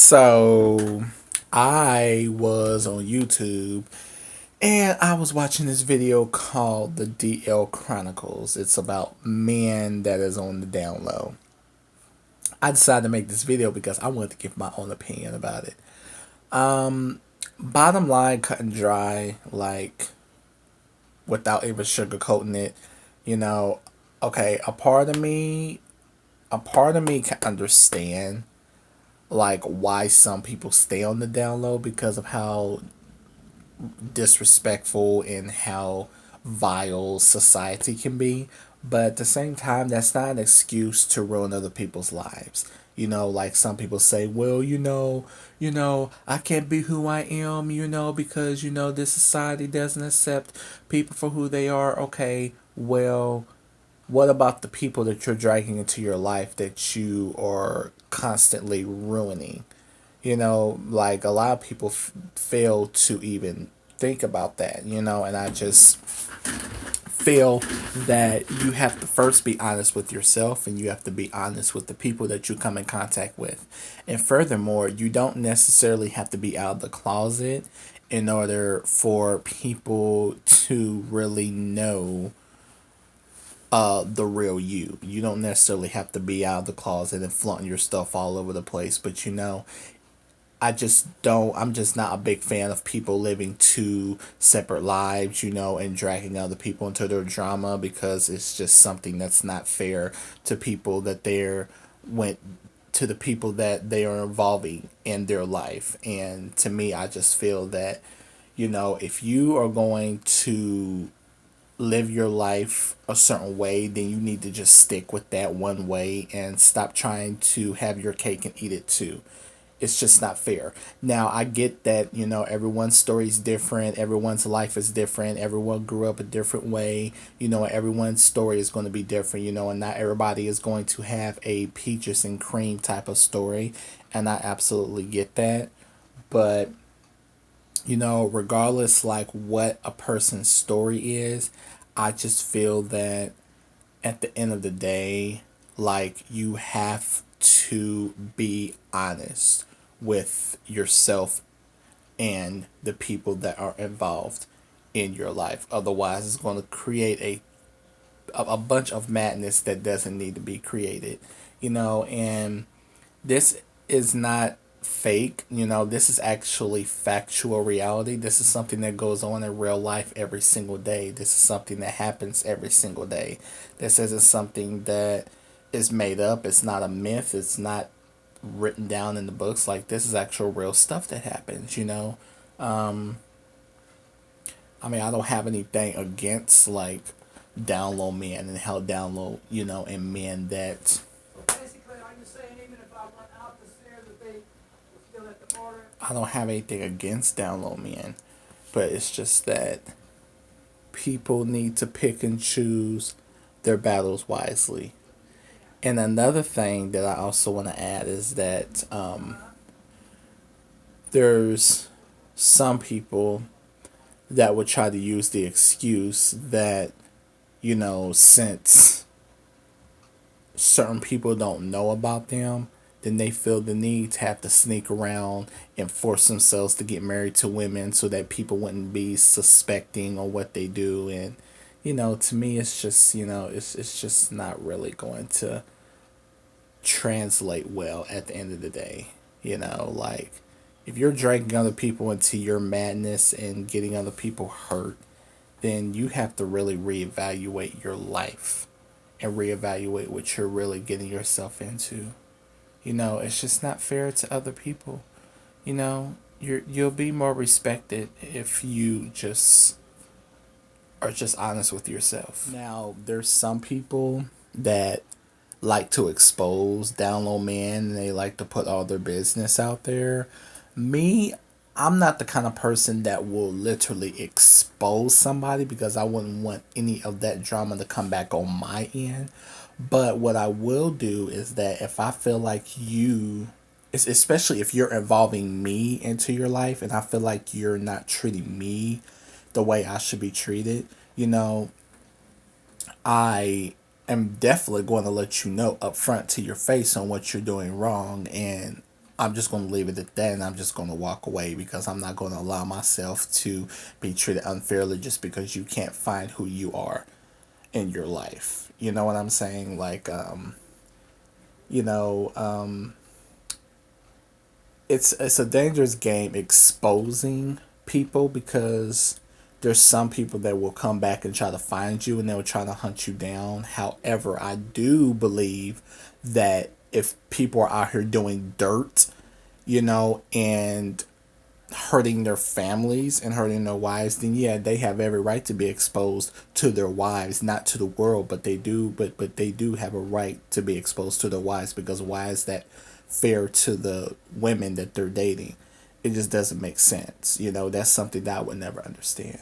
So I was on YouTube and I was watching this video called the DL Chronicles. It's about men that is on the down low. I decided to make this video because I wanted to give my own opinion about it. Bottom line, cut and dry, like without even sugarcoating it, you know, okay, a part of me can understand like why some people stay on the down low because of how disrespectful and how vile society can be. But at the same time, that's not an excuse to ruin other people's lives. Like some people say, well, I can't be who I am, because, this society doesn't accept people for who they are. Okay, well, what about the people that you're dragging into your life that you are constantly ruining? Like a lot of people fail to even think about that, and I just feel that you have to first be honest with yourself and you have to be honest with the people that you come in contact with. And furthermore, you don't necessarily have to be out of the closet in order for people to really know the real you. You don't necessarily have to be out of the closet and flaunting your stuff all over the place, but I'm just not a big fan of people living two separate lives, and dragging other people into their drama because it's just something that's not fair to people that they're went to the people that they are involving in their life. And to me, I just feel that, if you are going to live your life a certain way, then you need to just stick with that one way and stop trying to have your cake and eat it too. It's just not fair. Now, I get that, everyone's story is different, everyone's life is different, everyone grew up a different way, everyone's story is going to be different, and not everybody is going to have a peaches and cream type of story, and I absolutely get that. But regardless like what a person's story is, I just feel that at the end of the day, like you have to be honest with yourself and the people that are involved in your life. Otherwise, it's going to create a bunch of madness that doesn't need to be created, and this is not fake. This is actually factual reality. This is something that goes on in real life every single day. This is something that happens every single day. This isn't something that is made up. It's not a myth. It's not written down in the books. Like, this is actual real stuff that happens. I mean, I don't have anything against like down low men and how down low, and men that Basically, are you saying even if I went out the stairs that they were still at the border? I don't have anything against down low men, but it's just that people need to pick and choose their battles wisely. And another thing that I also want to add is that there's some people that would try to use the excuse that, since certain people don't know about them, then they feel the need to have to sneak around and force themselves to get married to women so that people wouldn't be suspecting on what they do. And to me, it's just it's just not really going to translate well at the end of the day. Like if you're dragging other people into your madness and getting other people hurt, then you have to really reevaluate your life and reevaluate what you're really getting yourself into. It's just not fair to other people. You'll be more respected if you just are just honest with yourself. Now, there's some people that like to expose down low men and they like to put all their business out there. Me, I'm not the kind of person that will literally expose somebody because I wouldn't want any of that drama to come back on my end. But what I will do is that if I feel like especially if you're involving me into your life and I feel like you're not treating me the way I should be treated, I am definitely going to let you know up front to your face on what you're doing wrong. And I'm just going to leave it at that, and I'm just going to walk away because I'm not going to allow myself to be treated unfairly just because you can't find who you are in your life. You know what I'm saying? Like, you know, it's a dangerous game exposing people because there's some people that will come back and try to find you and they'll try to hunt you down. However, I do believe that if people are out here doing dirt, and hurting their families and hurting their wives, then yeah, they have every right to be exposed to their wives, not to the world, but they do have a right to be exposed to their wives because why is that fair to the women that they're dating? It just doesn't make sense. That's something that I would never understand.